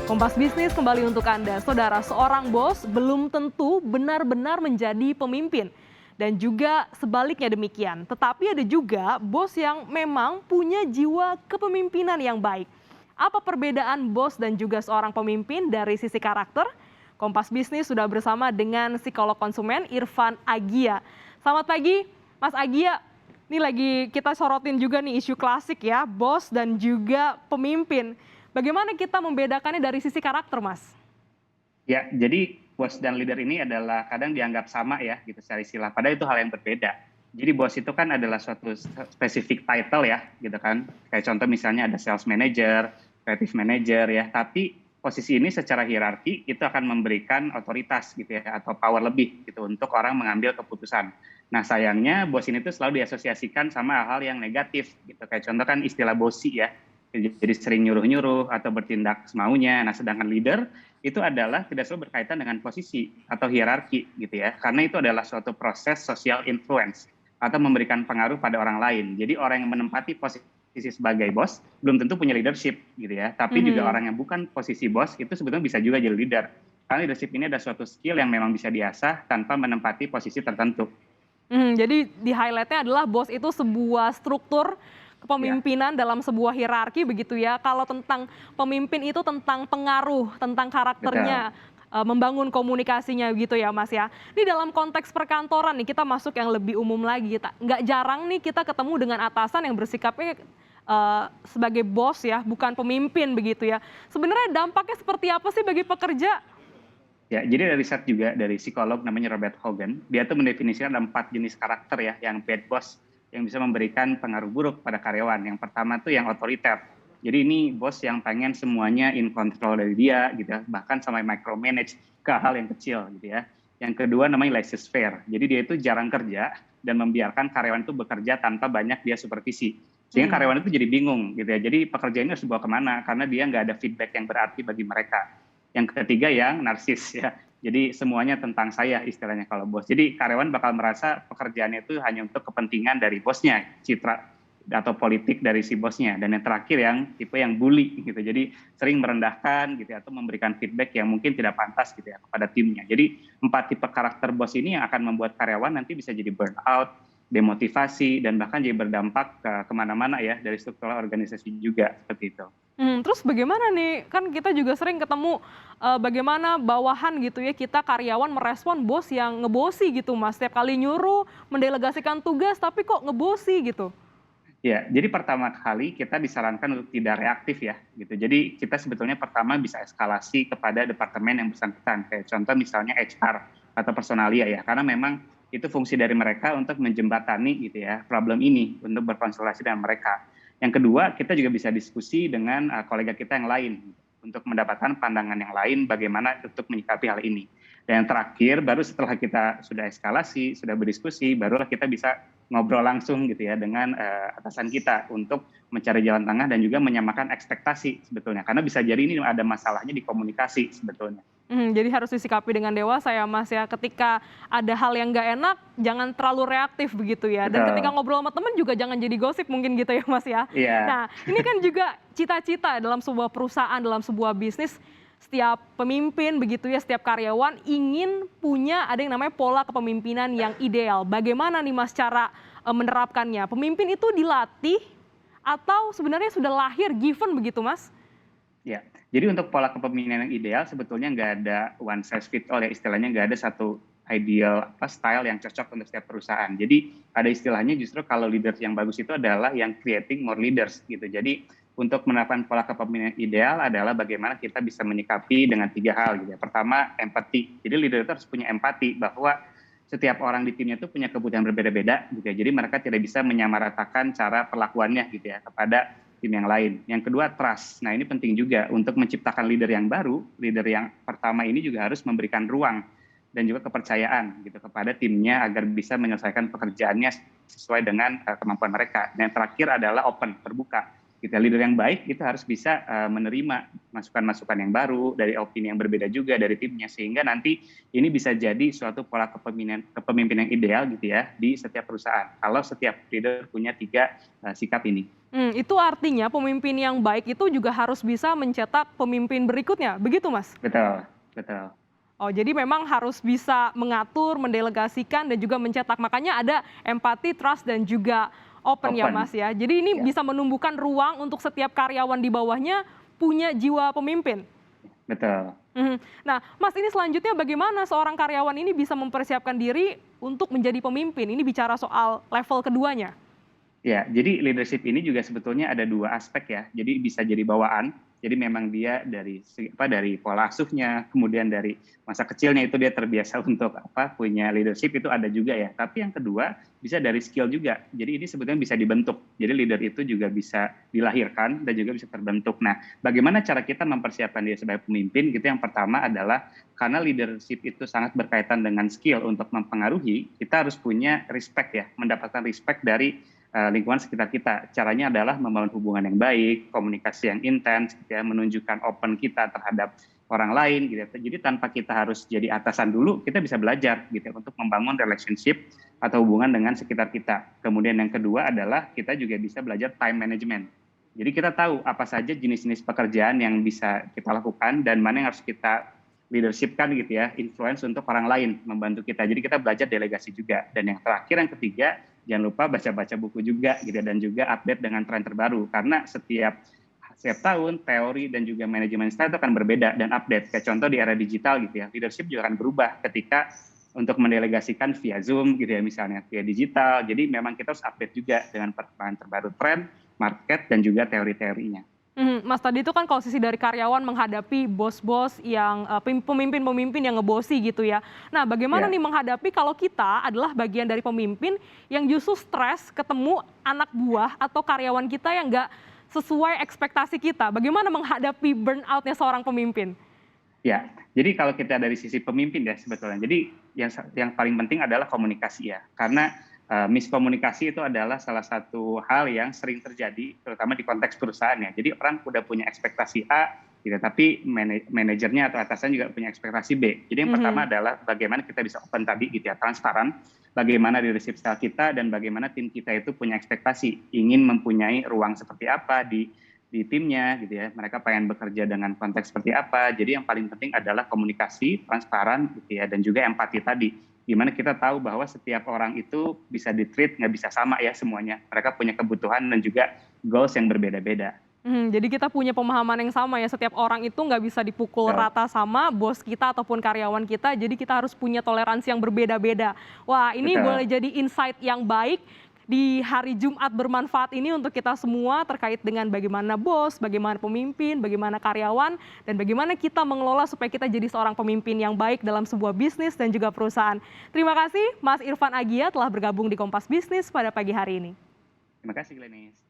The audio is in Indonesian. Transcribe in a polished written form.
Kompas Bisnis kembali untuk Anda. Saudara, seorang bos belum tentu benar-benar menjadi pemimpin. Dan juga sebaliknya demikian. Tetapi ada juga bos yang memang punya jiwa kepemimpinan yang baik. Apa perbedaan bos dan juga seorang pemimpin dari sisi karakter? Kompas Bisnis sudah bersama dengan psikolog konsumen Irfan Agia. Selamat pagi, Mas Agia. Ini lagi kita sorotin juga nih isu klasik ya, bos dan juga pemimpin. Bagaimana kita membedakannya dari sisi karakter, Mas? Ya, jadi bos dan leader ini adalah kadang dianggap sama ya gitu secara istilah, padahal itu hal yang berbeda. Jadi bos itu kan adalah suatu spesifik title ya gitu kan. Kayak contoh misalnya ada sales manager, creative manager ya, tapi posisi ini secara hierarki itu akan memberikan otoritas gitu ya atau power lebih gitu untuk orang mengambil keputusan. Nah, sayangnya bos ini tuh selalu diasosiasikan sama hal-hal yang negatif gitu. Kayak contoh kan istilah bosi ya. Jadi sering nyuruh-nyuruh atau bertindak semaunya. Nah, sedangkan leader itu adalah tidak selalu berkaitan dengan posisi atau hierarki gitu ya. Karena itu adalah suatu proses social influence atau memberikan pengaruh pada orang lain. Jadi orang yang menempati posisi sebagai bos belum tentu punya leadership gitu ya. Tapi juga orang yang bukan posisi bos itu sebetulnya bisa juga jadi leader. Karena leadership ini ada suatu skill yang memang bisa diasah tanpa menempati posisi tertentu. Jadi di highlight-nya adalah bos itu sebuah struktur Ya, kepemimpinan dalam sebuah hierarki begitu ya. Kalau tentang pemimpin itu tentang pengaruh, tentang betul. karakternya, membangun komunikasinya gitu ya, Mas ya. Ini dalam konteks perkantoran nih kita masuk yang lebih umum lagi. Nggak jarang nih kita ketemu dengan atasan yang bersikapnya sebagai bos ya, bukan pemimpin begitu ya. Sebenarnya dampaknya seperti apa sih bagi pekerja? Ya, jadi ada riset juga dari psikolog namanya Robert Hogan. Dia tuh mendefinisikan ada 4 jenis karakter ya, yang bad boss, yang bisa memberikan pengaruh buruk pada karyawan. Yang pertama tuh yang otoriter. Jadi ini bos yang pengen semuanya in control dari dia gitu ya, bahkan sampai micromanage ke hal yang kecil gitu ya. Yang kedua namanya laissez-faire. Jadi dia itu jarang kerja dan membiarkan karyawan itu bekerja tanpa banyak dia supervisi. Sehingga Hmm. karyawan itu jadi bingung gitu ya. Jadi pekerjaannya harus dibawa kemana karena dia nggak ada feedback yang berarti bagi mereka. Yang ketiga yang narsis ya. Jadi semuanya tentang saya istilahnya kalau bos. Jadi karyawan bakal merasa pekerjaannya itu hanya untuk kepentingan dari bosnya, citra atau politik dari si bosnya. Dan yang terakhir yang tipe yang bully gitu. Jadi sering merendahkan gitu ya, atau memberikan feedback yang mungkin tidak pantas gitu ya kepada timnya. Jadi 4 tipe karakter bos ini yang akan membuat karyawan nanti bisa jadi burnout, demotivasi, dan bahkan jadi berdampak ke kemana-mana ya dari struktur organisasi juga seperti itu. Terus bagaimana nih, kan kita juga sering ketemu, bagaimana bawahan gitu ya, kita karyawan merespon bos yang ngebosi gitu Mas, setiap kali nyuruh, mendelegasikan tugas, tapi kok ngebosi gitu. Ya, jadi pertama kali kita disarankan untuk tidak reaktif ya, gitu. Jadi kita sebetulnya pertama bisa eskalasi kepada departemen yang bersangkutan, kayak contoh misalnya HR atau personalia ya, karena memang itu fungsi dari mereka untuk menjembatani gitu ya problem ini, untuk berkonsultasi dengan mereka. Yang kedua, kita juga bisa diskusi dengan kolega kita yang lain untuk mendapatkan pandangan yang lain bagaimana untuk menyikapi hal ini. Dan yang terakhir, baru setelah kita sudah eskalasi, sudah berdiskusi, barulah kita bisa ngobrol langsung gitu ya dengan atasan kita untuk mencari jalan tengah dan juga menyamakan ekspektasi sebetulnya. Karena bisa jadi ini ada masalahnya di komunikasi sebetulnya. Jadi harus disikapi dengan dewasa ya Mas ya, ketika ada hal yang nggak enak, jangan terlalu reaktif begitu ya, dan ketika Betul. ngobrol sama temen juga jangan jadi gosip mungkin gitu ya Mas ya. Iya, Nah, ini kan juga cita-cita dalam sebuah perusahaan, dalam sebuah bisnis, setiap pemimpin begitu ya, setiap karyawan ingin punya ada yang namanya pola kepemimpinan yang ideal. Bagaimana nih Mas cara, menerapkannya? Pemimpin itu dilatih atau sebenarnya sudah lahir given begitu Mas? ya. Jadi untuk pola kepemimpinan yang ideal sebetulnya nggak ada one size fit all ya, istilahnya nggak ada satu ideal style yang cocok untuk setiap perusahaan. Jadi ada istilahnya justru kalau leaders yang bagus itu adalah yang creating more leaders gitu. Jadi untuk menerapkan pola kepemimpinan yang ideal adalah bagaimana kita bisa menyikapi dengan 3 hal gitu ya. Pertama, empati. Jadi leader itu harus punya empati bahwa setiap orang di timnya itu punya kebutuhan berbeda-beda gitu ya. Jadi mereka tidak bisa menyamaratakan cara perlakuannya gitu ya kepada tim yang lain. Yang kedua, trust. Nah, ini penting juga untuk menciptakan leader yang baru. Leader yang pertama ini juga harus memberikan ruang dan juga kepercayaan gitu kepada timnya agar bisa menyelesaikan pekerjaannya sesuai dengan kemampuan mereka. Dan yang terakhir adalah open, terbuka. Gitu. Leader yang baik itu harus bisa menerima masukan-masukan yang baru dari opini yang berbeda juga dari timnya sehingga nanti ini bisa jadi suatu pola kepemimpinan yang ideal gitu ya di setiap perusahaan. Kalau setiap leader punya 3 sikap ini. Itu artinya pemimpin yang baik itu juga harus bisa mencetak pemimpin berikutnya, begitu Mas? Betul, betul. Oh, jadi memang harus bisa mengatur, mendelegasikan, dan juga mencetak. Makanya ada empati, trust, dan juga open ya Open, Mas ya. Jadi ini ya, bisa menumbuhkan ruang untuk setiap karyawan di bawahnya punya jiwa pemimpin. betul. Nah, Mas ini selanjutnya bagaimana seorang karyawan ini bisa mempersiapkan diri untuk menjadi pemimpin? Ini bicara soal level keduanya. Ya, jadi leadership ini juga sebetulnya ada 2 aspek ya. Jadi bisa jadi bawaan, jadi memang dia dari pola asuhnya, kemudian dari masa kecilnya itu dia terbiasa untuk punya leadership itu ada juga ya. Tapi yang kedua bisa dari skill juga. Jadi ini sebetulnya bisa dibentuk. Jadi leader itu juga bisa dilahirkan dan juga bisa terbentuk. Nah, bagaimana cara kita mempersiapkan diri sebagai pemimpin gitu, yang pertama adalah karena leadership itu sangat berkaitan dengan skill untuk mempengaruhi, kita harus punya respect ya, mendapatkan respect dari lingkungan sekitar kita. Caranya adalah membangun hubungan yang baik, komunikasi yang intens, gitu ya, menunjukkan open kita terhadap orang lain, gitu ya. Jadi tanpa kita harus jadi atasan dulu, kita bisa belajar, gitu ya, untuk membangun relationship atau hubungan dengan sekitar kita. Kemudian yang kedua adalah kita juga bisa belajar time management. Jadi kita tahu apa saja jenis-jenis pekerjaan yang bisa kita lakukan dan mana yang harus kita leadership-kan gitu ya, influence untuk orang lain membantu kita. Jadi kita belajar delegasi juga. Dan yang terakhir, yang ketiga, jangan lupa baca-baca buku juga gitu, dan juga update dengan tren terbaru. Karena setiap tahun teori dan juga manajemen style itu akan berbeda dan update. Kayak contoh di era digital gitu ya, leadership juga akan berubah ketika untuk mendelegasikan via Zoom gitu ya, misalnya via digital. Jadi memang kita harus update juga dengan perkembangan terbaru tren, market, dan juga teori-teorinya. Mas, tadi itu kan posisi dari karyawan menghadapi bos-bos yang pemimpin-pemimpin yang ngebosi gitu ya. Nah, bagaimana Ya. nih menghadapi kalau kita adalah bagian dari pemimpin yang justru stres ketemu anak buah atau karyawan kita yang nggak sesuai ekspektasi kita? Bagaimana menghadapi burnout-nya seorang pemimpin? Ya, jadi kalau kita dari sisi pemimpin ya sebetulnya, jadi yang paling penting adalah komunikasi ya, karena miskomunikasi itu adalah salah satu hal yang sering terjadi, terutama di konteks perusahaan ya. Jadi orang udah punya ekspektasi A, gitu, tapi manajernya atau atasan juga punya ekspektasi B. Jadi yang pertama adalah bagaimana kita bisa open tadi, gitu ya, transparan, bagaimana leadership style kita dan bagaimana tim kita itu punya ekspektasi, ingin mempunyai ruang seperti apa di timnya gitu ya, mereka pengen bekerja dengan konteks seperti apa. Jadi yang paling penting adalah komunikasi, transparan gitu ya, dan juga empati tadi. Gimana kita tahu bahwa setiap orang itu bisa di-treat, nggak bisa sama ya semuanya. Mereka punya kebutuhan dan juga goals yang berbeda-beda. Jadi kita punya pemahaman yang sama ya, setiap orang itu nggak bisa dipukul Betul, rata sama bos kita ataupun karyawan kita, jadi kita harus punya toleransi yang berbeda-beda. Wah, ini betul. boleh jadi insight yang baik di hari Jumat bermanfaat ini untuk kita semua terkait dengan bagaimana bos, bagaimana pemimpin, bagaimana karyawan, dan bagaimana kita mengelola supaya kita jadi seorang pemimpin yang baik dalam sebuah bisnis dan juga perusahaan. Terima kasih Mas Irfan Agia telah bergabung di Kompas Bisnis pada pagi hari ini. Terima kasih Glenis.